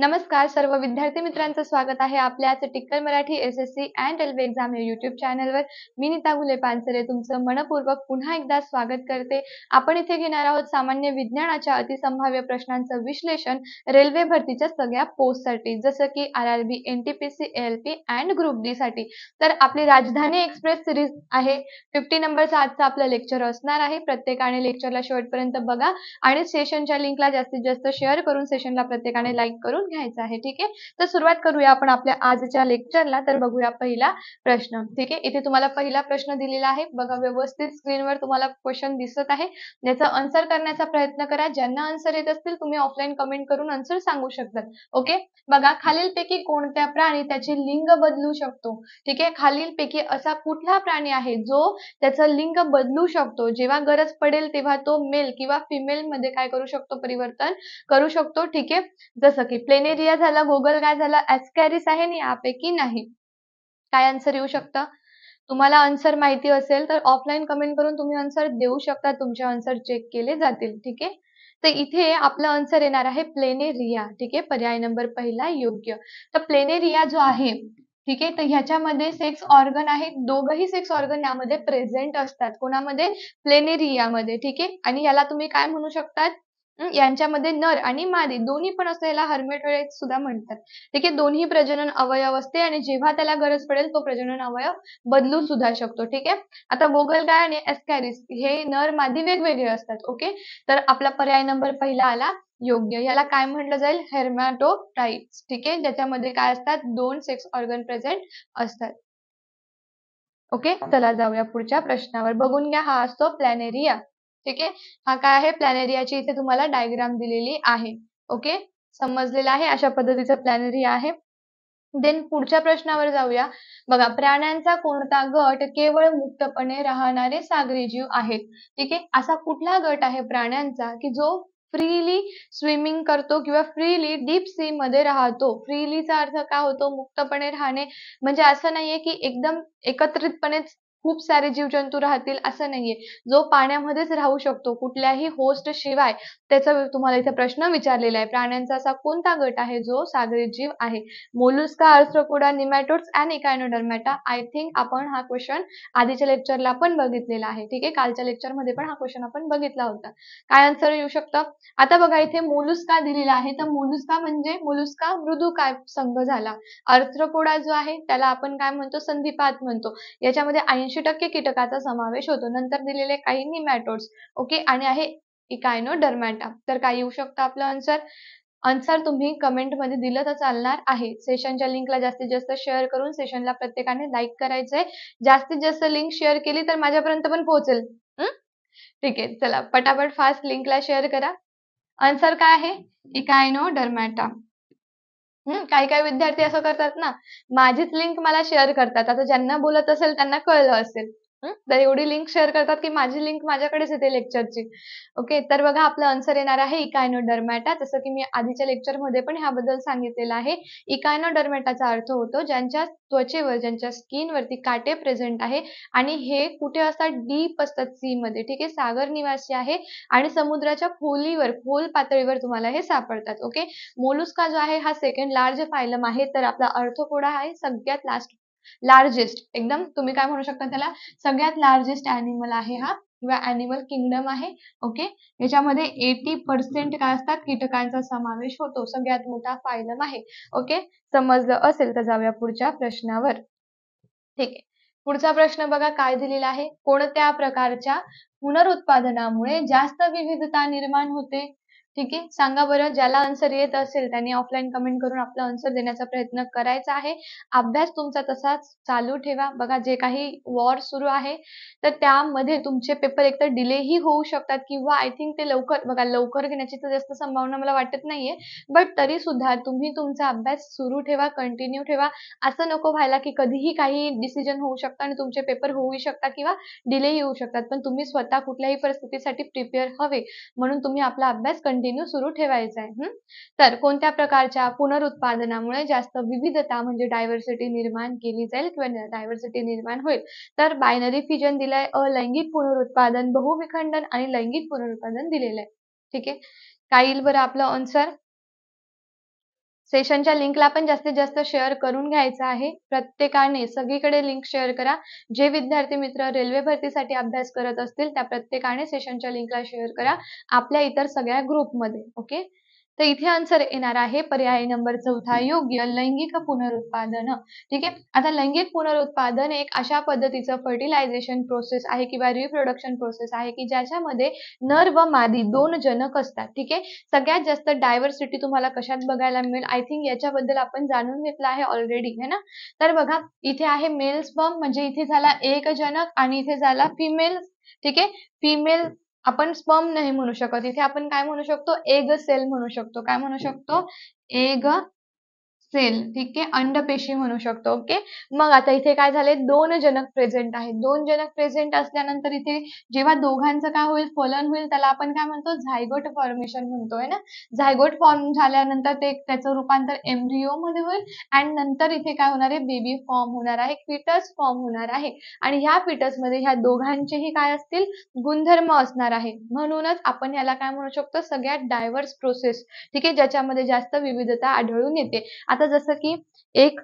नमस्कार सर्व विद्यार्थी मित्रांचं स्वागत आहे आपल्याच Tikkar Marathi SSC and railway exam या युट्यूब चॅनलवर. मी नीता गुले पानसरे तुमचं मनपूर्वक पुन्हा एकदा स्वागत करते. आपण इथे घेणार आहोत सामान्य विज्ञानाच्या अतिसंभाव्य प्रश्नांचं विश्लेषण रेल्वे भरतीच्या सगळ्या पोस्टसाठी, जसं की RRB, NTPC, ALP and group D साठी. तर आपली राजधानी एक्सप्रेस सिरीज आहे. 50 नंबरचं आजचं आपलं लेक्चर असणार आहे. प्रत्येकाने लेक्चरला शेवटपर्यंत बघा आणि सेशनच्या लिंकला जास्तीत जास्त शेअर करून सेशनला प्रत्येकाने लाईक करून घ्यायचं आहे. ठीक आहे, तर सुरुवात करूया आपण आपल्या आजच्या लेक्चरला. तर बघूया पहिला प्रश्न. ठीक आहे, इथे तुम्हाला पहिला प्रश्न दिलेला आहे बघा, व्यवस्थित स्क्रीनवर तुम्हाला क्वेश्चन दिसत आहे. याचा आन्सर करण्याचा प्रयत्न करा. ज्यांना आन्सर येत असतील तुम्ही ऑफलाईन कमेंट करून आन्सर सांगू शकतात. ओके, बघा, खालीलपैकी कोणत्या प्राणी त्याचे लिंग बदलू शकतो? ठीक आहे, खालीलपैकी असा कुठला प्राणी आहे जो त्याचं लिंग बदलू शकतो? जेव्हा गरज पडेल तेव्हा तो मेल किंवा फिमेल मध्ये काय करू शकतो, परिवर्तन करू शकतो. ठीक आहे, जसं की प्लेनेरिया झाला, गोगलगाय झाला, ॲस्कॅरिस आहे आणि यापैकी नाही. काय आन्सर येऊ शकतं? तुम्हाला आन्सर माहिती असेल तर ऑफलाईन कमेंट करून तुम्ही आन्सर देऊ शकता. तुमचे आन्सर चेक केले जातील. ठीक आहे, तर इथे आपला आन्सर येणार आहे प्लेनेरिया. ठीक आहे, पर्याय नंबर पहिला योग्य. तर प्लेनेरिया जो आहे, ठीक आहे, तर ह्याच्यामध्ये सेक्स ऑर्गन आहेत. दोघही सेक्स ऑर्गन यामध्ये प्रेझेंट असतात. कोणामध्ये? प्लेनेरियामध्ये. ठीक आहे, आणि याला तुम्ही काय म्हणू शकतात? यांच्यामध्ये नर आणि मादी दोन्ही पण असलेला हर्मेटोइड सुद्धा म्हणतात. ठीक आहे, दोन्ही प्रजनन अवयव असते आणि जेव्हा त्याला गरज पडेल तो प्रजनन अवयव बदलू सुद्धा शकतो. ठीक आहे, आता गोगलगाय आणि ॲस्कॅरिस हे नर मादी वेगवेगळे असतात. ओके, तर आपला पर्याय नंबर पहिला आला योग्य. याला काय म्हटलं जाईल? हेर्मॅटोफ्राइट्स. ठीक आहे, ज्याच्यामध्ये काय असतात? दोन सेक्स ऑर्गन प्रेझेंट असतात. ओके, चला जाऊया पुढच्या प्रश्नावर. बघून घ्या, हा असतो प्लॅनेरिया. ठीक आहे, हा काय आहे? प्लॅनेरियाची इथे तुम्हाला डायग्राम दिलेली आहे. ओके, समजलेलं आहे? अशा पद्धतीचा प्लॅनेरिया आहे. देन पुढच्या प्रश्नावर जाऊया. बघा, प्राण्यांचा कोणता गट केवळ मुक्तपणे राहणारे सागरी जीव आहेत? ठीक आहे, असा कुठला गट आहे प्राण्यांचा की जो फ्रीली स्विमिंग करतो किंवा फ्रीली डीप सी मध्ये राहतो? फ्रीलीचा अर्थ काय होतो? मुक्तपणे राहणे. म्हणजे असं नाहीये की एकदम एकत्रितपणेच खूप सारे जीवजंतू राहतील, असं नाहीये. जो पाण्यामध्येच राहू शकतो कुठल्याही होस्ट शिवाय, त्याचा तुम्हाला इथे प्रश्न विचारलेला आहे. प्राण्यांचा असा कोणता गट आहे जो सागरी जीव आहे? मोलुस्का, आर्थ्रोपोडा, निमॅटोड्स आणि इकायनोडर्मेटा. आय थिंक आपण हा क्वेश्चन आधीच्या लेक्चरला पण बघितलेला आहे. ठीक आहे, कालच्या लेक्चरमध्ये पण हा क्वेश्चन आपण बघितला होता. काय आन्सर येऊ शकतं? आता बघा, इथे मोलुस्का दिलेला आहे, तर मोलुस्का म्हणजे मोलुस्का मृदुकाय संघ झाला. आर्थ्रोपोडा जो आहे त्याला आपण काय म्हणतो? संधिपात म्हणतो. याच्यामध्ये 80% कीटकाचा समावेश होतो. नंतर दिलेले काही निमॅटोड्स. ओके, आणि आहे इकायनोडर्मेटा. तर काय येऊ शकतं आपलं आन्सर? आन्सर तुम्ही कमेंटमध्ये दिलं तर चालणार आहे. सेशनच्या लिंकला जास्तीत जास्त शेअर करून सेशनला प्रत्येकाने लाईक करायचंय. जास्तीत जास्त लिंक शेअर केली तर माझ्यापर्यंत पण पोहोचेल. ठीक आहे, चला पटापट फास्ट लिंकला शेअर करा. आन्सर काय आहे? इकायनोडर्मेटा. काही काही विद्यार्थी असं करतात ना, माझीच लिंक मला शेअर करतात. आता ज्यांना बोलत असेल त्यांना कळलं असेल. तर एवढी लिंक शेअर करतात की माझी लिंक माझ्याकडेच येते लेक्चरची. ओके, तर बघा, आपलं आन्सर येणार आहे इकायनोडर्मेटा. जसं की मी आधीच्या लेक्चरमध्ये पण ह्याबद्दल सांगितलेलं आहे. इकायनोडर्मेटाचा अर्थ होतो ज्यांच्या त्वचेवर, ज्यांच्या स्किनवरती काटे प्रेझेंट आहे आणि हे कुठे असतात? डीप असतात, सी मध्ये. ठीक आहे, सागर निवासी आहे आणि समुद्राच्या खोलीवर, खोल पातळीवर तुम्हाला हे सापडतात. ओके, मोलुस्का जो आहे हा सेकंड लार्ज फायलम आहे. तर आपला आर्थ्रोपोडा आहे सगळ्यात लार्जेस्ट, एकदम तुम्ही काय म्हणू शकता त्याला? सगळ्यात लार्जेस्ट अॅनिमल आहे हा, किंवा अॅनिमल किंगडम आहे. ओके, याच्यामध्ये 80% काय असतात? कीटकांचा समावेश होतो. सगळ्यात मोठा फायलम आहे. ओके, समजलं असेल तर जाऊया पुढच्या प्रश्नावर. ठीक आहे, पुढचा प्रश्न बघा काय दिलेला आहे. कोणत्या प्रकारच्या पुनरुत्पादनामुळे जास्त विविधता निर्माण होते? ठीक आहे, सांगा बरं. ज्याला आन्सर येत असेल त्यांनी ऑफलाईन कमेंट करून आपला आन्सर देण्याचा प्रयत्न करायचा आहे. अभ्यास तुमचा तसाच चालू ठेवा. बघा, जे काही वॉर सुरू आहे तर त्यामध्ये तुमचे पेपर एकतर डिलेही होऊ शकतात किंवा आय थिंक ते लवकर, बघा, लवकर घेण्याची तर जास्त संभावना मला वाटत नाहीये. बट तरी सुद्धा तुम्ही तुमचा अभ्यास सुरू ठेवा, कंटिन्यू ठेवा. असं नको व्हायला की कधीही काही डिसिजन होऊ शकतं आणि तुमचे पेपर होऊही शकतात किंवा डिले येऊ शकतात. पण तुम्ही स्वतः कुठल्याही परिस्थितीसाठी प्रिपेअर हवे, म्हणून तुम्ही आपला अभ्यास कंटिन्यू सुरू ठेवायचा आहे. तर कोणत्या प्रकारच्या पुनरुत्पादनामुळे जास्त विविधता म्हणजे डायव्हर्सिटी निर्माण केली जाईल किंवा डायव्हर्सिटी निर्माण होईल? तर बायनरी फिजन दिलाय, अलैंगिक पुनरुत्पादन, बहुविखंडन आणि लैंगिक पुनरुत्पादन दिलेलं आहे. ठीक आहे, काय येईल बरं आपलं आन्सर? सेशनच्या लिंकला पण जास्तीत जास्त शेअर करून घ्यायचं आहे. प्रत्येकाने सगळीकडे लिंक शेअर करा. जे विद्यार्थी मित्र रेल्वे भरतीसाठी अभ्यास करत असतील त्या प्रत्येकाने सेशनच्या लिंकला शेअर करा आपल्या इतर सगळ्या ग्रुपमध्ये. ओके. तर इथे आन्सर येणार आहे पर्याय नंबर 4 योग्य, लैंगिक पुनरुत्पादन. ठीक आहे. आता लैंगिक पुनरुत्पादन एक अशा पद्धतीचं फर्टिलायझेशन प्रोसेस आहे किंवा रिप्रोडक्शन प्रोसेस आहे की ज्याच्यामध्ये नर व मादी 2 जनक असतात. ठीक आहे. सगळ्यात जास्त डायव्हर्सिटी तुम्हाला कशात बघायला मिळेल? आय थिंक याच्याबद्दल आपण जाणून घेतलं आहे ऑलरेडी, है ना. तर बघा इथे आहे मेल स्पर्म, म्हणजे इथे झाला एक जनक आणि इथे झाला फिमेल. ठीक आहे. फिमेल आपण स्पर्म नाही म्हणू शकत, इथे आपण काय म्हणू शकतो? एग सेल म्हणू शकतो. काय म्हणू शकतो? Egg cell. ठीक आहे. अंडपेशी म्हणू शकतो. ओके. मग आता इथे काय झाले? 2 जनक प्रेझेंट आहेत. 2 जनक प्रेझेंट असल्यानंतर इथे जेव्हा दोघांचं काय होईल? फलन होईल, त्याला आपण काय म्हणतो? झायगोट फॉर्मेशन म्हणतो, है ना. झायगोट फॉर्म झाल्यानंतर त्याचं रूपांतर एम्ब्रिओ मध्ये होईल आणि नंतर इथे काय होणार आहे? बेबी फॉर्म होणार आहे, फिटस फॉर्म होणार आहे आणि ह्या फिटस मध्ये ह्या दोघांचेही काय असतील? गुणधर्म असणार आहे. म्हणूनच आपण याला काय म्हणू शकतो? सगळ्यात डायव्हर्स प्रोसेस. ठीक आहे. ज्याच्यामध्ये जास्त विविधता आढळून येते. आता जसं की एक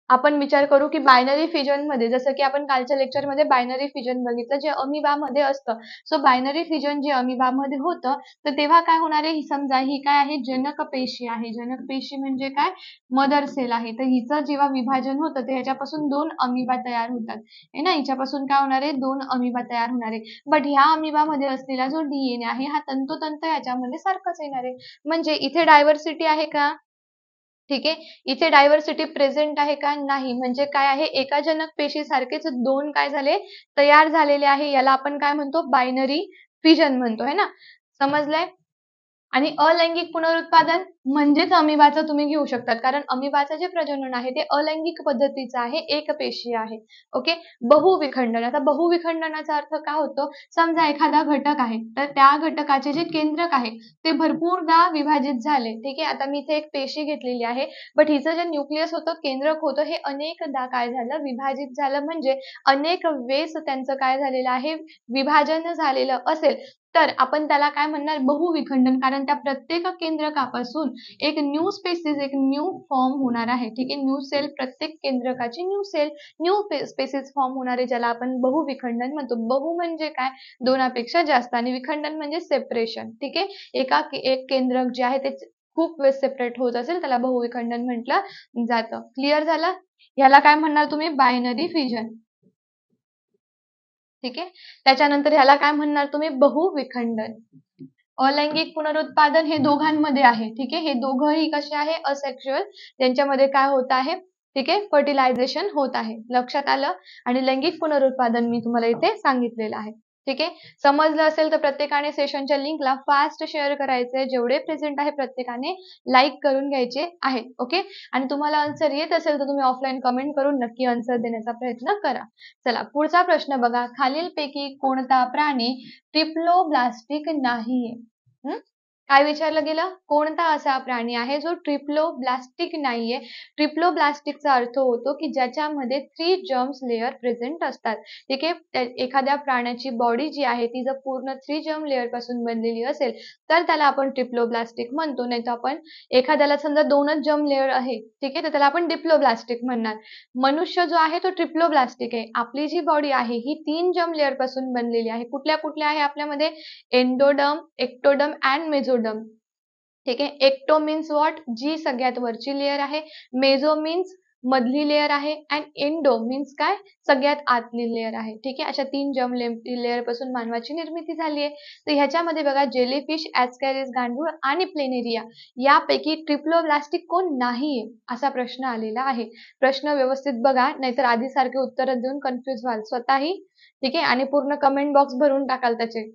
आपण विचार करू की बायनरी फिजन मध्ये, जसं की आपण कालच्या लेक्चरमध्ये बायनरी फिजन बघितलं जे अमिबामध्ये असतं. सो बायनरी फिजन जे अमिबामध्ये होतं तर तेव्हा काय होणार आहे? समजा ही काय आहे? जनक पेशी आहे. जनक पेशी म्हणजे काय? मदर सेल आहे. तर हिचं जेव्हा विभाजन होतं तर ह्याच्यापासून 2 अमिबा तयार होतात, आहे ना. हिच्यापासून काय होणार आहे? 2 अमिबा तयार होणार आहे. बट ह्या अमिबामध्ये असलेला जो डीएनए आहे हा तंतोतंत याच्यामध्ये सारखाच येणार आहे. म्हणजे इथे डायव्हर्सिटी आहे का? ठीक आहे. इथे डायव्हर्सिटी प्रेझेंट आहे का? नाही. म्हणजे काय आहे? एका जनक पेशी सारखेच 2 काय झाले? तयार झालेले आहे. याला आपण काय म्हणतो? बायनरी फिजन म्हणतो, है ना. समजलंय? आणि अलैंगिक पुनरुत्पादन म्हणजेच अमिबाचं तुम्ही घेऊ शकतात, कारण अमिबाचं जे प्रजनन आहे ते अलैंगिक पद्धतीचं आहे, एकपेशीय आहे. ओके. बहुविखंडन. आता बहुविखंडनाचा अर्थ काय होतो? समजा एखादा घटक आहे तर त्या घटकाचे जे केंद्रक आहे ते भरपूरदा विभाजित झाले. ठीक आहे. आता मी इथे एक पेशी घेतलेली आहे, बट हिचं जे न्यूक्लियस होतं, केंद्रक होतं, हे अनेकदा काय झालं? विभाजित झालं. म्हणजे अनेक वेळेस त्यांचं काय झालेलं आहे? विभाजन झालेलं असेल तर आपण त्याला काय म्हणणार? बहुविखंडन. कारण त्या प्रत्येक केंद्रकापासून एक न्यू स्पेसिस, एक न्यू फॉर्म होणार आहे. ठीक आहे. न्यू सेल, प्रत्येक केंद्रकाची new cell, new species form होणार आहे, ज्याला आपण बहुविखंडन म्हणतो. बहु म्हणजे काय? 2पेक्षा जास्त आणि विखंडन म्हणजे सेपरेशन. ठीक आहे. एक केंद्रक जे आहे ते खूप वेळेस सेपरेट होत असेल त्याला बहुविखंडन म्हटलं जातं. क्लिअर झालं? याला काय म्हणणार तुम्ही? Binary fission. ठीक आहे. त्याच्यानंतर ह्याला काय म्हणणार तुम्ही? बहुविखंडन. अलैंगिक पुनरुत्पादन हे दोघांमध्ये आहे. ठीक आहे. हे दोघंही कसे आहे? असेक्शुअल. त्यांच्यामध्ये काय होत आहे? ठीक आहे. फर्टिलायझेशन होत आहे. लक्षात आलं? आणि लैंगिक पुनरुत्पादन मी तुम्हाला इथे सांगितलेलं आहे. ठीक आहे. समजलं असेल तर प्रत्येकाने सेशनच्या लिंकला फास्ट शेअर करायचे. जेवढे प्रेझेंट आहे प्रत्येकाने लाईक करून घ्यायचे आहे. ओके. आणि तुम्हाला आन्सर येत असेल तर तुम्ही ऑफलाईन कमेंट करून नक्की आन्सर देण्याचा प्रयत्न करा. चला पुढचा प्रश्न बघा. खालीलपैकी कोणता प्राणी ट्रिप्लोब्लास्टिक नाहीये? काय विचारलं गेलं? कोणता असा प्राणी आहे जो ट्रिप्लोब्लास्टिक नाहीये? ट्रिप्लोब्लास्टिकचा अर्थ होतो की ज्याच्यामध्ये 3 जर्म्स लेयर प्रेझेंट असतात. ठीक आहे. एखाद्या प्राण्याची बॉडी जी आहे ती जर पूर्ण 3 जर्म लेयर पासून बनलेली असेल तर त्याला आपण ट्रिप्लोब्लास्टिक म्हणतो. नाही तर आपण एखाद्याला समजा 2च जर्म लेयर आहे, ठीक आहे, तर त्याला आपण डिप्लोब्लास्टिक म्हणणार. मनुष्य जो आहे तो ट्रिप्लोब्लास्टिक आहे. आपली जी बॉडी आहे ही 3 जर्म लेयर पासून बनलेली आहे. कुठल्या कुठल्या आहे आपल्यामध्ये? Endoderm, ectoderm and mesoderm. ठीक आहे. Ecto means what? जी सगळ्यात वरची लेयर आहे. मेसो मीन्स मधली लेयर आहे अँड एंडो मीन्स काय? सगळ्यात आतली लेयर आहे. ठीक आहे. अशा 3 जर्म लेयर पासून मानवाची निर्मिती झाली आहे. तर ह्याच्यामध्ये बघा जेलीफिश, ॲस्कॅरिस, गांडूळ आणि प्लेनेरिया यापैकी ट्रिप्लोब्लास्टिक कोण नाहीये? असा प्रश्न आलेला आहे. प्रश्न व्यवस्थित बघा, नाहीतर आधीसारखे उत्तर देऊन कन्फ्युज व्हाल स्वतःही. ठीक आहे. आणि पूर्ण कमेंट बॉक्स भरून टाकाल त्याचे.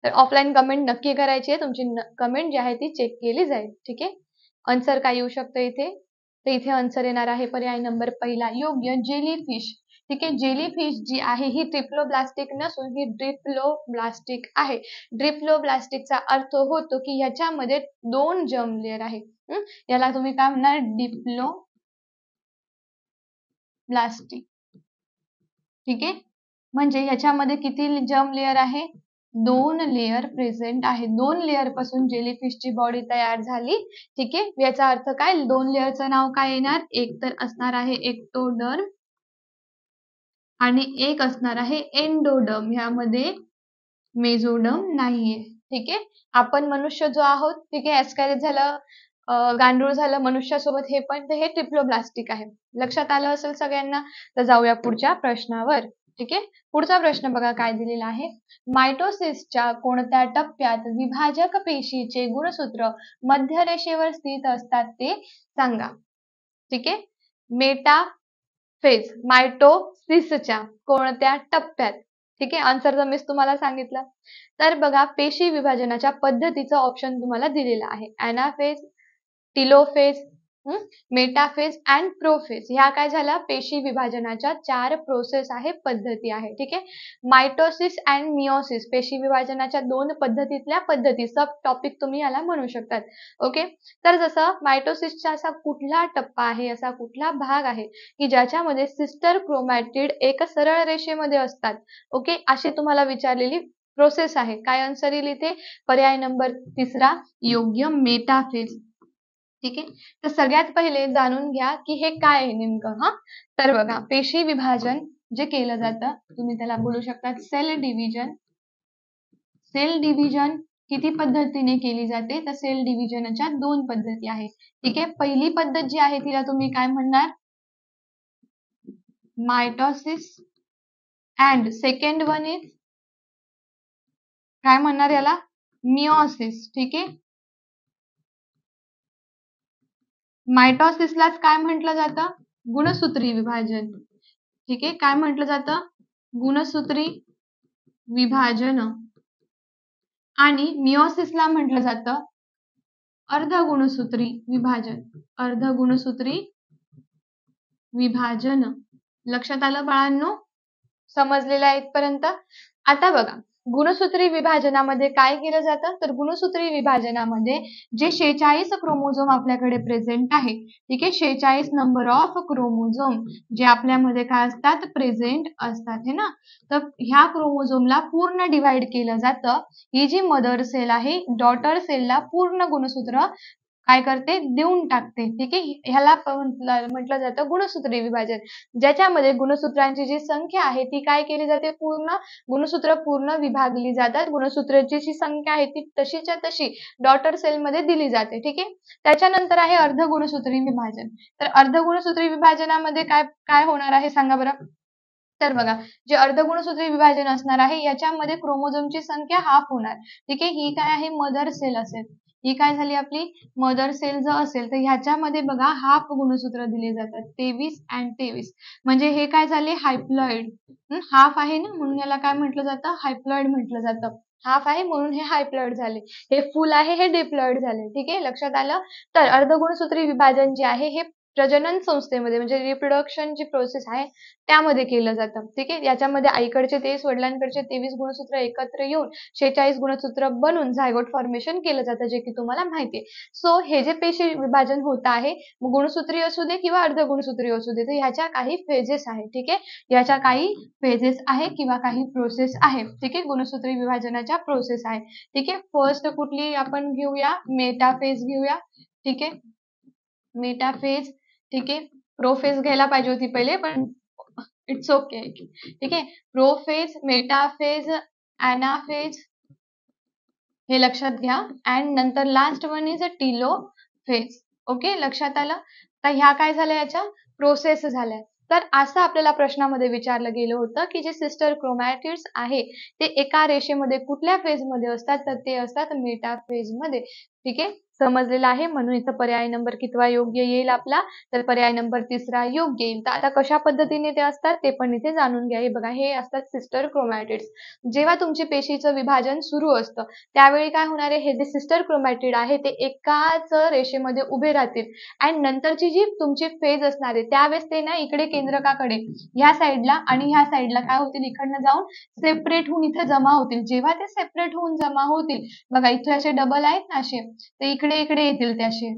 तर ऑफलाईन कमेंट नक्की करायची आहे. तुमची कमेंट जी आहे ती चेक केली जाईल. ठीक आहे. आन्सर काय येऊ शकतं इथे? तर इथे आन्सर येणार आहे पर्याय नंबर 1 योग्य, जेलीफिश. ठीक आहे. जेलीफिश जी आहे ही ट्रिप्लोब्लास्टिक नसून ही ड्रिप्लोब्लास्टिक आहे. ड्रिप्लोब्लास्टिकचा अर्थ होतो की ह्याच्यामध्ये 2 जर्म लेयर आहे. याला तुम्ही काय म्हणणार? डिप्लोब्लास्टिक. ठीक आहे. म्हणजे ह्याच्यामध्ये किती जर्म लेयर आहे? दोन लेअर प्रेझेंट आहे. दोन लेअर पासून जेलीफिशची बॉडी तयार झाली. ठीक आहे. याचा अर्थ काय? दोन लेअरचं नाव काय येणार? एक तर असणार आहे एक्टोडर्म आणि एक असणार आहे एंडोडर्म. ह्यामध्ये मेझोडर्म नाहीये. ठीक आहे. आपण मनुष्य जो आहोत, ठीक आहे, ऍस्कॅरिस झालं, गांडूळ झालं, मनुष्यासोबत हे पण हे ट्रिप्लोब्लास्टिक आहे. लक्षात आलं असेल सगळ्यांना. तर जाऊया पुढच्या प्रश्नावर. ठीक आहे. पुढचा प्रश्न बघा काय दिलेला आहे. मायटोसिसच्या कोणत्या टप्प्यात विभाजक पेशीचे गुणसूत्र मध्य रेषेवर स्थित असतात ते सांगा. ठीक आहे. मेटाफेज मायटोसिसच्या कोणत्या टप्प्यात? ठीक आहे. आन्सर तर मीच तुम्हाला सांगितलं. तर बघा पेशी विभाजनाच्या पद्धतीचं ऑप्शन तुम्हाला दिलेलं आहे. Anaphase, telophase, metaphase and prophase. ह्या काय झाल्या? पेशी विभाजनाच्या 4 प्रोसेस आहे, पद्धती आहे. ठीक आहे. मायटोसिस अँड मिओसिस पेशी विभाजनाच्या 2 पद्धतीतल्या पद्धती, सब टॉपिक तुम्ही याला म्हणू शकतात. ओके. तर जसं मायटोसिसचा असा कुठला टप्पा आहे, असा कुठला भाग आहे की ज्याच्यामध्ये सिस्टर क्रोमॅटिड एक सरळ रेषेमध्ये असतात. ओके. अशी तुम्हाला विचारलेली प्रोसेस आहे. काय आन्सर येईल इथे? पर्याय नंबर 3 योग्य, मेटाफेज. ठीक आहे. तर सगळ्यात पहिले जाणून घ्या की हे काय आहे नेमकं. तर बघा पेशी विभाजन जे केलं जातं, तुम्ही त्याला बोलू शकता सेल डिव्हिजन. सेल डिव्हिजन किती पद्धतीने केली जाते? तर सेल डिव्हिजनच्या 2 पद्धती आहेत. ठीक आहे. पहिली पद्धत जी आहे तिला तुम्ही काय म्हणणार? Mitosis. And second one is काय म्हणणार याला? मिओसिस. ठीक आहे. मायटोसिसलाच काय म्हटलं जातं? गुणसूत्री विभाजन. ठीक आहे. काय म्हटलं जातं? गुणसूत्री विभाजन. आणि मिओसिसला म्हटलं जातं अर्धगुणसूत्री विभाजन. अर्धगुणसूत्री विभाजन. लक्षात आलं बाळांनो? समजलेलं आहे इथपर्यंत? आता बघा गुणसूत्री विभाजनामध्ये काय केलं जातं? तर गुणसूत्री विभाजनामध्ये जे 46 क्रोमोझोम आपल्याकडे प्रेझेंट आहे, ठीक आहे, 46 नंबर ऑफ क्रोमोझोम जे आपल्यामध्ये काय असतात? प्रेझेंट असतात, हे ना. तर ह्या क्रोमोझोमला पूर्ण डिवाइड केलं जातं. ही जी मदर सेल आहे, डॉटर सेलला पूर्ण गुणसूत्र काय करते? देऊन टाकते. ठीक आहे. ह्याला म्हटलं जातं गुणसूत्री विभाजन, ज्याच्यामध्ये गुणसूत्रांची जी संख्या आहे ती काय केली जाते? गुणसूत्र पूर्ण विभागली जातात. गुणसूत्राची जी संख्या आहे ती तशीच्या तशी डॉटर सेलमध्ये दिली जाते. ठीक आहे. त्याच्यानंतर आहे अर्धगुणसूत्री विभाजन. तर अर्धगुणसूत्री विभाजनामध्ये काय काय होणार आहे सांगा बरं. तर बघा जे अर्धगुणसूत्री विभाजन असणार आहे याच्यामध्ये क्रोमोझोमची संख्या हाफ होणार. ठीक आहे. ही काय आहे? मदर सेल असेल. ही काय झाली आपली? मदर सेल जर असेल तर ह्याच्यामध्ये बघा हाफ गुणसूत्र दिले जातात, 23 अँड 23. म्हणजे हे काय झाले? हायप्लॉइड. हाफ आहे ना, म्हणून याला काय म्हटलं जातं? हायप्लॉइड म्हटलं जातं. हाफ आहे म्हणून हे हायप्लॉइड झाले. हे फुल आहे हे डिप्लॉइड झाले. ठीक आहे. लक्षात आलं? तर अर्धगुणसूत्री विभाजन जे आहे हे प्रजनन संस्थेमध्ये म्हणजे रिप्रोडक्शन जी प्रोसेस आहे त्यामध्ये केलं जातं. ठीक आहे. याच्यामध्ये आईकडचे 23 वडिलांकडचे 23 गुणसूत्र एकत्र येऊन 46 गुणसूत्र बनून झायगोट फॉर्मेशन केलं जातं, जे की तुम्हाला माहिती आहे. सो हे जे पेशी विभाजन होत आहे, गुणसूत्री असू दे किंवा अर्धगुणसूत्री असू दे, तर ह्याच्या काही फेजेस आहेत. ठीक आहे. याच्या काही फेजेस आहे किंवा काही प्रोसेस आहे. ठीक आहे. गुणसूत्री विभाजनाच्या प्रोसेस आहे. ठीक आहे. फर्स्ट कुठली आपण घेऊया? मेटाफेज घेऊया. ठीक आहे. मेटाफेज. ठीक आहे. प्रोफेज घ्यायला पाहिजे होती पहिले, पण इट्स ओके. ठीक आहे. प्रोफेज, मेटाफेज, ॲनाफेज हे लक्षात घ्या. अँड नंतर last one is a telophase. Okay. लक्षात आलं? तर ह्या काय झाल्या? याच्या प्रोसेस झाल्या. तर असं आपल्याला प्रश्नामध्ये विचारलं गेलं होतं की जे सिस्टर क्रोमॅटिड्स आहे ते एका रेषेमध्ये कुठल्या फेजमध्ये असतात? तर ते असतात मेटाफेजमध्ये. ठीक आहे. समजलेलं आहे. म्हणून इथं पर्याय नंबर कितवा योग्य येईल आपला? तर पर्याय नंबर 3 योग्य येईल. तर आता कशा पद्धतीने ते असतात ते पण इथे जाणून घ्या. हे बघा हे असतात सिस्टर क्रोमॅटिड्स. जेव्हा तुमची पेशीचं विभाजन सुरू असतं त्यावेळी काय होणार आहे? हे जे सिस्टर क्रोमॅटिड आहे ते एकाच रेषेमध्ये उभे राहतील आणि नंतरची जी तुमची फेज असणार आहे त्यावेळेस ते ना इकडे केंद्रकाकडे ह्या साईडला आणि ह्या साईडला काय होतील? इकडनं जाऊन सेपरेट होऊन इथे जमा होतील. जेव्हा ते सेपरेट होऊन जमा होतील, बघा इथे असे डबल आहेत ना असे, ते इकडे इकडे येतील ते असे.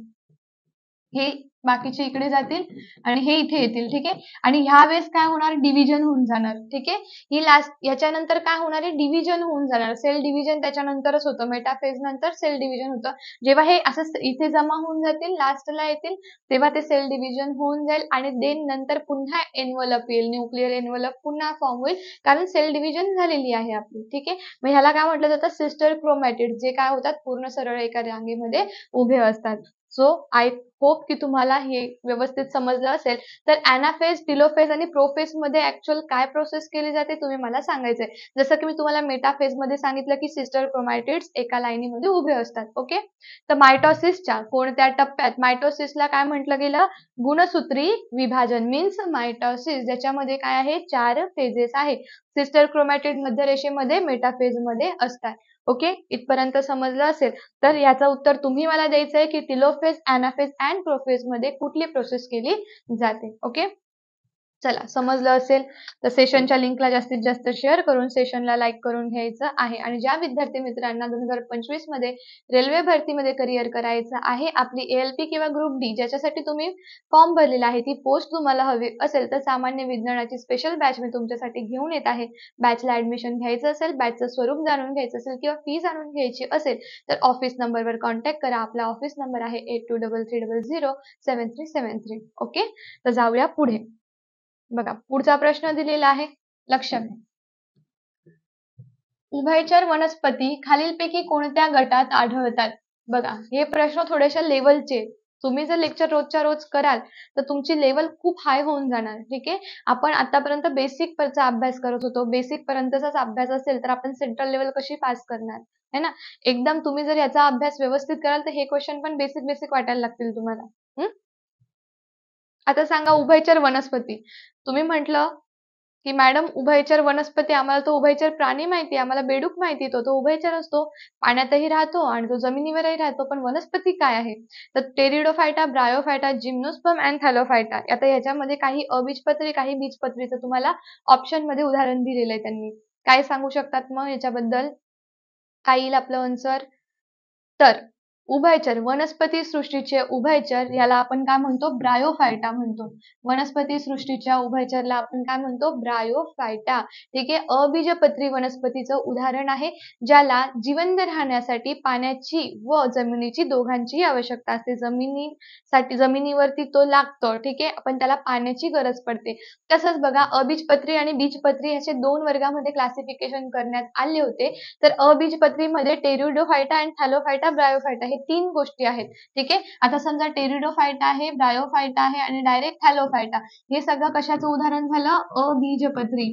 हे बाकीचे इकडे जातील आणि हे इथे येतील. ठीक आहे. आणि ह्या वेळेस काय होणार, डिव्हिजन होऊन जाणार. ठीक आहे. ही लास्ट याच्यानंतर काय होणार आहे, डिव्हिजन होऊन जाणार. सेल डिव्हिजन त्याच्यानंतरच होतं. मेटाफेज नंतर सेल डिव्हिजन होतं. जेव्हा हे असं इथे जमा होऊन जातील, लास्टला येतील, तेव्हा ते सेल डिव्हिजन होऊन जाईल आणि देन नंतर पुन्हा एन्व्हलप येईल, न्यूक्लिअर एन्व्हलप पुन्हा फॉर्म होईल, कारण सेल डिव्हिजन झालेली आहे आपली. ठीक आहे. मग ह्याला काय म्हटलं जातं, सिस्टर क्रोमॅटिड, जे काय होतात पूर्ण सरळ एका रांगेमध्ये उभे असतात. सो आय होप की तुम्हाला हे व्यवस्थित समजलं असेल. तर अॅनाफेज, टेलोफेज आणि प्रोफेज मध्ये ऍक्च्युअल काय प्रोसेस केली जाते तुम्ही मला सांगायचंय. जसं की मी तुम्हाला मेटाफेज मध्ये सांगितलं की सिस्टर क्रोमॅटिड्स एका लाईनीमध्ये उभे असतात. ओके. तर मायटोसिसच्या कोणत्या टप्प्यात, मायटोसिसला काय म्हटलं गेलं, गुणसूत्री विभाजन मीन्स मायटोसिस, ज्याच्यामध्ये काय आहे, 4 फेजेस आहे. सिस्टर क्रोमॅटिड मध्य रेषेमध्ये, मेटाफेज मध्ये असतात. ओके. इथपर्यंत समजलं असेल. तर याचं उत्तर तुम्ही मला द्यायचं आहे की टेलोफेज, अॅनाफेज अँड प्रोफेज मध्ये कुठली प्रोसेस केली जाते. ओके. चला, समजलं असेल तर सेशनच्या लिंकला जास्तीत जास्त शेअर करून सेशनला लाईक करून घ्यायचं आहे. आणि ज्या विद्यार्थी मित्रांना 2025 मध्ये रेल्वे भरतीमध्ये करिअर करायचं आहे, आपली ALP किंवा ग्रुप डी ज्याच्यासाठी तुम्ही फॉर्म भरलेला आहे, ती पोस्ट तुम्हाला हवी असेल तर सामान्य विज्ञानाची स्पेशल बॅच मी तुमच्यासाठी घेऊन येत आहे. बॅचला ऍडमिशन घ्यायचं असेल, बॅचचं स्वरूप जाणून घ्यायचं असेल किंवा फी जाणून घ्यायची असेल तर ऑफिस नंबरवर कॉन्टॅक्ट करा. आपला ऑफिस नंबर आहे 8233007373. ओके. तर जाऊया पुढे. बघा, पुढचा प्रश्न दिलेला आहे, लक्ष द्या. उभयचर वनस्पती खालीलपैकी कोणत्या गटात आढळतात? बघा, हे प्रश्न थोडेशा लेवलचे. तुम्ही जर लेक्चर रोजच्या रोज कराल तर तुमची लेवल खूप हाय होऊन जाणार. ठीक आहे. आपण आतापर्यंत बेसिक चा अभ्यास करत होतो. बेसिक पर्यंतचाच अभ्यास असेल तर आपण सेंट्रल लेवल कशी पास करणार, है ना. एकदम तुम्ही जर याचा अभ्यास व्यवस्थित कराल तर हे क्वेश्चन पण बेसिक बेसिक वाटायला लागतील तुम्हाला. आता सांगा, उभयचर वनस्पती. तुम्ही म्हटलं की मॅडम उभयचर वनस्पती, आम्हाला तो उभयचर प्राणी माहिती आहे, आम्हाला बेडूक माहिती, तो उभयचर असतो, पाण्यातही राहतो आणि तो जमिनीवरही राहतो, पण वनस्पती काय आहे? तर Pteridophyta, Bryophyta, gymnosperm and Thallophyta. आता याच्यामध्ये काही अबीजपत्री, काही बीजपत्रीचं तुम्हाला ऑप्शन मध्ये उदाहरण दिलेलं आहे त्यांनी. काय सांगू शकतात मग याच्याबद्दल? काय येईल आपलं आन्सर? तर उभयचर, वनस्पती सृष्टीचे उभयचर याला आपण काय म्हणतो, ब्रायोफायटा म्हणतो. वनस्पती सृष्टीच्या उभयचरला आपण काय म्हणतो, ब्रायोफायटा. ठीक आहे. अबीजपत्री वनस्पतीचं उदाहरण आहे, ज्याला जिवंत राहण्यासाठी पाण्याची व जमिनीची दोघांचीही आवश्यकता असते. जमिनीवरती तो लागतो. ठीक आहे. पण त्याला पाण्याची गरज पडते. तसंच बघा, अबीजपत्री आणि बीजपत्री असे 2 वर्गामध्ये क्लासिफिकेशन करण्यात आले होते. तर अबीजपत्रीमध्ये टेरिडोफायटा आणि थॅलोफायटा, ब्रायोफायटा हे 3 गोष्टी आहेत. ठीक आहे. आता समजा टेरिडोफायटा आहे, ब्रायोफायटा आहे आणि डायरेक्ट थॅलोफायटा, हे सगळं कशाचं उदाहरण झालं, अबीजपत्री.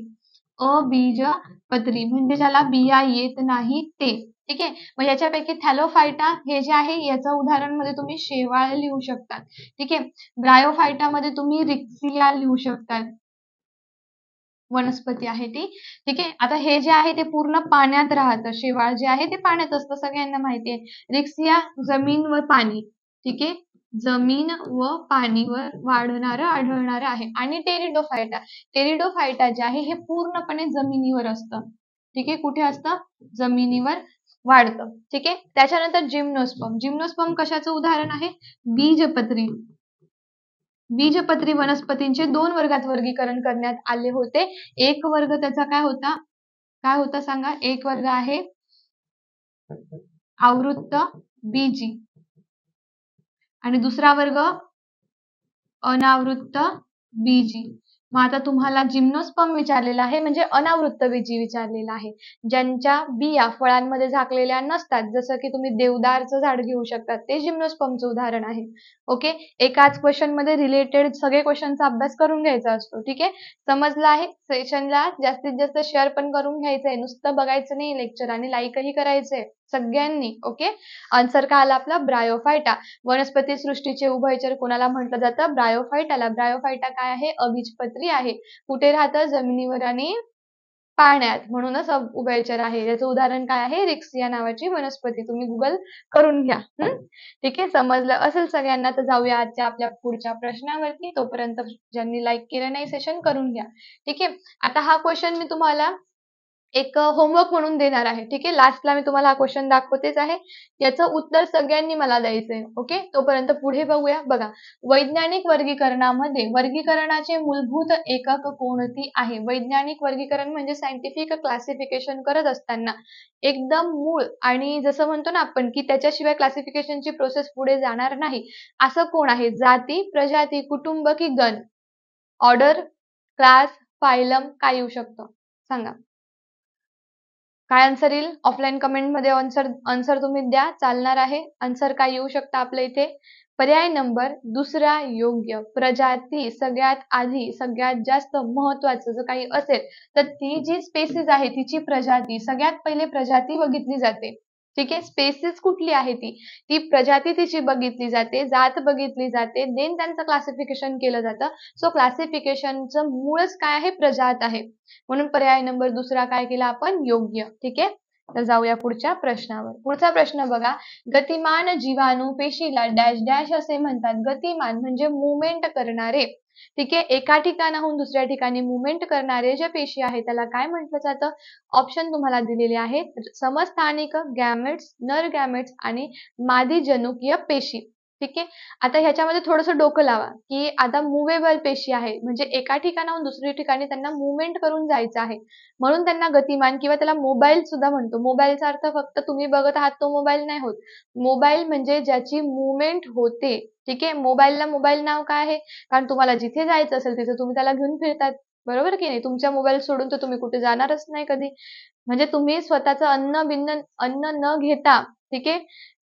अबीजपत्री म्हणजे ज्याला बिया येत नाही ते. ठीक आहे. मग याच्यापैकी थॅलोफायटा हे जे आहे याचं उदाहरण मध्ये तुम्ही शेवाळ लिहू शकता. ठीक आहे. ब्रायोफायटा मध्ये तुम्ही रिक्सिया लिहू शकता, वनस्पती आहे ती. ठीक आहे. आता हे जे आहे ते पूर्ण पाण्यात राहतं, शेवाळ जे आहे ते पाण्यात असतं, सगळ्यांना माहिती आहे. रिक्सिया जमीन व पाणी. ठीक आहे. जमीन व पाणीवर वाढणारं आढळणारं आहे. आणि टेरिडोफायटा, टेरिडोफायटा जे आहे हे पूर्णपणे जमिनीवर असतं. ठीक आहे. कुठे असतं, जमिनीवर वाढतं. ठीक आहे. त्याच्यानंतर जिम्नोस्पर्म, जिम्नोस्पर्म कशाचं उदाहरण आहे, बीजपत्री. बीजपत्री वनस्पतींचे 2 वर्गात वर्गीकरण करण्यात आले होते. एक वर्ग त्याचा काय होता सांगा. एक वर्ग आहे आवृत्त बीजी आणि दुसरा वर्ग अनावृत्त बीजी. मग आता तुम्हाला जिम्नोस्पर्म विचारलेला आहे, म्हणजे अनावृत्त बीजी विचारलेला आहे, ज्यांच्या बिया फळांमध्ये झाकलेल्या नसतात. जसं की तुम्ही देवदारचं झाड घेऊ शकता, ते जिम्नोस्पर्मचं उदाहरण आहे. ओके. एकाच क्वेश्चन मध्ये रिलेटेड सगळे क्वेश्चनचा अभ्यास करून घ्यायचा असतो. ठीक आहे. समजलं आहे. सेशनला जास्तीत जास्त शेअर पण करून घ्यायचंय, नुसतं बघायचं नाही लेक्चर, आणि लाईकही करायचंय सगळ्यांनी. ओके. आन्सर काय आला आपला, ब्रायोफायटा. वनस्पती सृष्टीचे उभयचर कोणाला म्हटलं जातं, ब्रायोफायटाला. ब्रायोफायटा काय आहे, अबीजपत्री आहे. कुठे राहतं, जमिनीवर आणि पाण्यात, म्हणूनच उभयचर आहे. याचं उदाहरण काय आहे, रिक्सिया नावाची वनस्पती. तुम्ही गुगल करून घ्या. ठीक आहे. समजलं असेल सगळ्यांना. तर जाऊया आजच्या आपल्या पुढच्या प्रश्नावरती. तोपर्यंत ज्यांनी लाईक केलं नाही सेशन करून घ्या. ठीक आहे. आता हा क्वेश्चन मी तुम्हाला एक होमवर्क म्हणून देणार आहे. ठीक आहे. लास्टला मी तुम्हाला हा क्वेश्चन दाखवतेच आहे. याचं उत्तर सगळ्यांनी मला द्यायचंय. ओके. तोपर्यंत पुढे बघूया. बघा, वैज्ञानिक वर्गीकरणामध्ये वर्गीकरणाचे मूलभूत एकक कोणती आहे? वैज्ञानिक वर्गीकरण म्हणजे सायंटिफिक क्लासिफिकेशन करत असताना एकदम मूळ आणि जसं म्हणतो ना आपण की त्याच्याशिवाय क्लासिफिकेशनची प्रोसेस पुढे जाणार नाही, असं कोण आहे? जाती, प्रजाती, कुटुंब की गण? ऑर्डर, क्लास, फायलम काय येऊ शकतं? सांगा. काय आन्सर येईल? ऑफलाईन कमेंटमध्ये आन्सर तुम्ही द्या. चालणार आहे. आन्सर काय येऊ शकतं आपल्या इथे? पर्याय नंबर दुसरा योग्य. प्रजाती सगळ्यात आधी सगळ्यात जास्त महत्त्वाचं जर काही असेल तर ती जी स्पेसीज आहे तिची प्रजाती सगळ्यात पहिले प्रजाती बघितली जाते. ठीक आहे. स्पेसीज कुठली आहे ती? ती प्रजाती तिची बघितली जाते, जात बघितली जाते, देन त्यांचं क्लासिफिकेशन केलं जातं. सो क्लासिफिकेशनचं मूळच काय आहे? प्रजात आहे. म्हणून पर्याय नंबर दुसरा काय केला आपण? योग्य. ठीक आहे. तर जाऊया पुढच्या प्रश्नावर. पुढचा प्रश्न बघा. गतिमान जीवाणू पेशीला डॅश डॅश असे म्हणतात. गतिमान म्हणजे मुवमेंट करणारे. ठीक आहे. एका ठिकाणाहून दुसऱ्या ठिकाणी मुवमेंट करणारे जे पेशी आहे त्याला काय म्हटलं जातं? ऑप्शन तुम्हाला दिलेले आहेत. समस्थानिक गॅमेट्स, नर गॅमेट्स आणि मादी जनुकीय पेशी. ठीक आहे. आता ह्याच्यामध्ये थोडंसं डोकं लावा, की आता मूव्हेबल पेशी आहे म्हणजे एका ठिकाणाहून दुसऱ्या ठिकाणी त्यांना मुव्हमेंट करून जायचं आहे. म्हणून त्यांना गतिमान किंवा त्याला मोबाईल सुद्धा म्हणतो. मोबाईलचा अर्थ फक्त तुम्ही बघत आहात तो मोबाईल नाही होत. मोबाईल म्हणजे ज्याची मूव्हमेंट होते. ठीक आहे. मोबाईलला मोबाईल नाव काय आहे? कारण तुम्हाला जिथे जायचं असेल तिथे तुम्ही त्याला घेऊन फिरतात. बरोबर की नाही? तुमच्या मोबाईल सोडून तर तुम्ही कुठे जाणारच नाही कधी. म्हणजे तुम्ही स्वतःचं अन्न न घेता, ठीक आहे,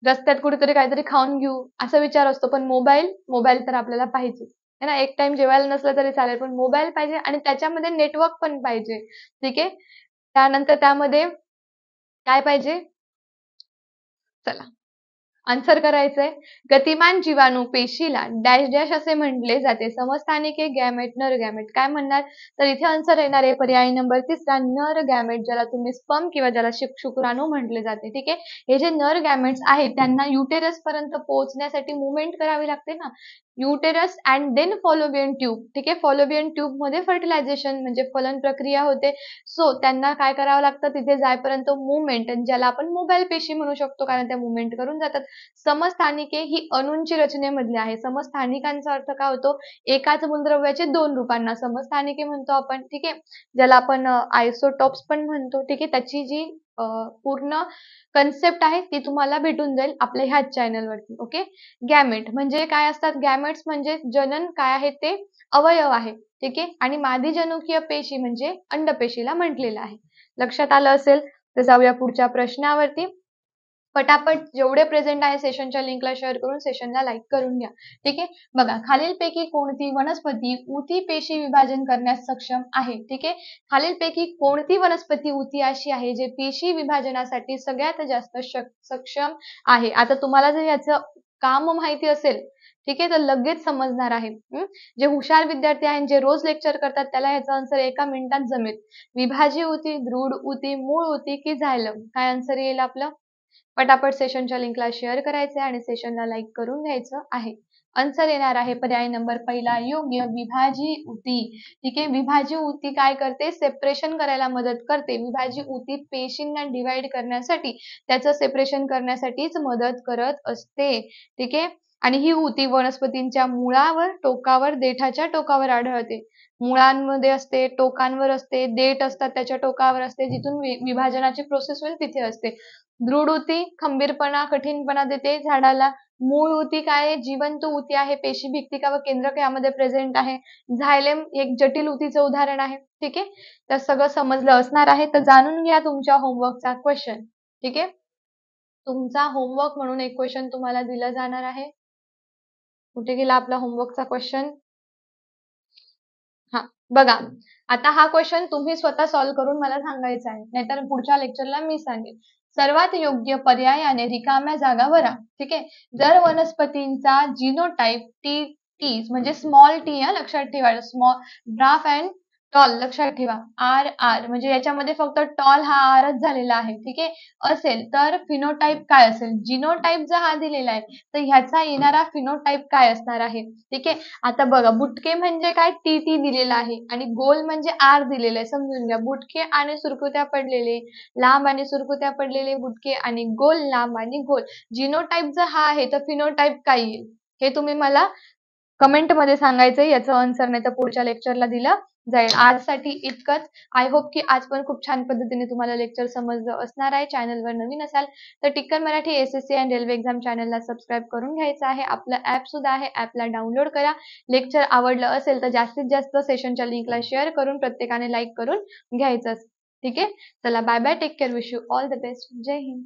रस्त्यात कुठेतरी काहीतरी खाऊन घेऊ असा विचार असतो. पण मोबाईल तर आपल्याला पाहिजे. आहे ना? एक टाइम जेवायला नसलं तरी चालेल, पण मोबाईल पाहिजे आणि त्याच्यामध्ये नेटवर्क पण पाहिजे. ठीक आहे. त्यानंतर त्यामध्ये काय पाहिजे? चला. आन्सर करायचंय. गतिमान जीवाणू पेशीला डॅश डॅश असे म्हटले जाते. समस्थानिके, गॅमेट, नर गॅमेट. काय म्हणणार? तर इथे आन्सर येणार आहे पर्याय नंबर तिसरा नर गॅमेट, ज्याला तुम्ही स्पर्म किंवा ज्याला शुक्राणू म्हटले जाते. ठीक आहे. हे जे नर गॅमेट्स आहेत त्यांना युटेरस पर्यंत पोहोचण्यासाठी मुवमेंट करावी लागते ना. Uterus and then fallopian tube. ठीक आहे. फॉलोबियन ट्यूब मध्ये फर्टिलायझेशन म्हणजे फलन प्रक्रिया होते. सो त्यांना काय करावं लागतं? तिथे जायपर्यंत मुवमेंट, ज्याला आपण मोबाईल पेशी म्हणू शकतो कारण त्या मुवमेंट करून जातात. समस्थानिके ही अणूंची रचनेमधली आहे. समस्थानिकांचा अर्थ काय होतो? एकाच मूलद्रव्याचे दोन रूपांना समस्थानिके म्हणतो आपण. ठीक आहे. ज्याला आपण आयसोटॉप्स पण म्हणतो. ठीक आहे. त्याची जी पूर्ण कन्सेप्ट आहे ती तुम्हाला भेटून जाईल आपल्या ह्याच चॅनलवरती. ओके. गॅमेट म्हणजे काय असतात? गॅमेट्स म्हणजे जनन काय आहे ते अवयव आहे. ठीक आहे. आणि मादी जनुकीय पेशी म्हणजे अंडपेशीला म्हटलेलं आहे. लक्षात आलं असेल. तर जाऊया पुढच्या प्रश्नावरती. पटापट जेवढे प्रेझेंट आहे सेशनच्या लिंकला शेअर करून सेशनला लाईक करून घ्या. ठीक आहे. बघा, खालीलपैकी कोणती वनस्पती ऊती पेशी विभाजन करण्यास सक्षम आहे? ठीक आहे. खालीलपैकी कोणती वनस्पती ऊती अशी आहे जे पेशी विभाजनासाठी सगळ्यात जास्त सक्षम आहे? आता तुम्हाला जर याचं काम माहिती असेल, ठीक आहे, तर लगेच समजणार आहे. जे हुशार विद्यार्थी आहेत, जे रोज लेक्चर करतात त्याला ह्याचा आन्सर एका मिनिटात जमेल. विभाजी ऊती, दृढ ऊती, मूळ ऊती की झायलम? काय आन्सर येईल आपलं? पटापट सेशनच्या लिंकला शेअर करायचे आणि सेशनला लाईक करून घ्यायचं आहे. आन्सर येणार आहे पर्याय नंबर पहिला योग्य, विभाजी ऊती. ठीक आहे. विभाजी ऊती काय करते? सेपरेशन करायला मदत करते. विभाजी ऊती पेशींना डिवाइड करण्यासाठी, त्याचं सेपरेशन करण्यासाठीच मदत करत असते. ठीक आहे. आणि ही ऊती वनस्पतींच्या मुळावर, टोकावर, देठाच्या टोकावर आढळते. मुळांमध्ये असते, टोकांवर असते, देठ असतात त्याच्या टोकावर असते, जिथून विभाजनाची प्रोसेस होईल तिथे असते. दृढ ऊती खंबीरपणा, कठीणपणा देते झाडाला. मूळ ऊती काय आहे? जिवंत ऊती आहे, पेशी, भित्तिका व केंद्रक यामध्ये प्रेझेंट आहे. झायलेम एक जटिल ऊतीचं उदाहरण आहे. ठीक आहे. तर सगळं समजलं असणार आहे. तर जाणून घ्या तुमच्या होमवर्कचा क्वेश्चन. ठीक आहे. तुमचा होमवर्क म्हणून एक क्वेश्चन तुम्हाला दिला जाणार आहे. कुठे गेला आपला होमवर्कचा क्वेश्चन? हा, बघा, आता हा क्वेश्चन तुम्ही स्वतः सॉल्व्ह करून मला सांगायचा आहे, नाहीतर पुढच्या लेक्चरला मी सांगेन. सर्वात योग्य पर्यायाने रिकाम्या जागा भरा. ठीक आहे. जर वनस्पतींचा जीनोटाइप टी टी म्हणजे स्मॉल टी, लक्षात ठेवा, स्मॉल ड्राफ अँड टॉल लक्षात ठेवा. आर म्हणजे याच्यामध्ये फक्त टॉल हा आरच झालेला आहे. ठीक आहे. असेल तर फिनोटाइप काय असेल? जिनोटाइप जर हा दिलेला आहे तर ह्याचा येणारा फिनोटाइप काय असणार आहे? ठीक आहे. आता बघा बुटके म्हणजे काय? टी दिलेला आहे आणि गोल म्हणजे आर दिलेला आहे. समजून घ्या. बुटके आणि सुरकुत्या पडलेले, लांब आणि सुरकुत्या पडलेले बुटके आणि गोल, लांब आणि गोल. जिनोटाइप जर हा आहे तर फिनोटाइप काय येईल? हे तुम्ही मला कमेंटमध्ये सांगायचं आहे. याचं आन्सर नाही तर पुढच्या लेक्चरला दिलं जाईल. आजसाठी इतकंच. आय होप की आज पण खूप छान पद्धतीने तुम्हाला लेक्चर समजलं असणार आहे. चॅनलवर नवीन असाल तर Tikkar Marathi SSC and railway exam चॅनलला सबस्क्राईब करून घ्यायचं आहे. आपलं ॲप सुद्धा आहे. ॲपला डाउनलोड करा. लेक्चर आवडलं असेल तर जास्तीत जास्त सेशनच्या लिंकला शेअर करून प्रत्येकाने लाईक करून घ्यायचं. ठीक आहे. चला bye bye. Take care. Wish you all the best. जय हिंद.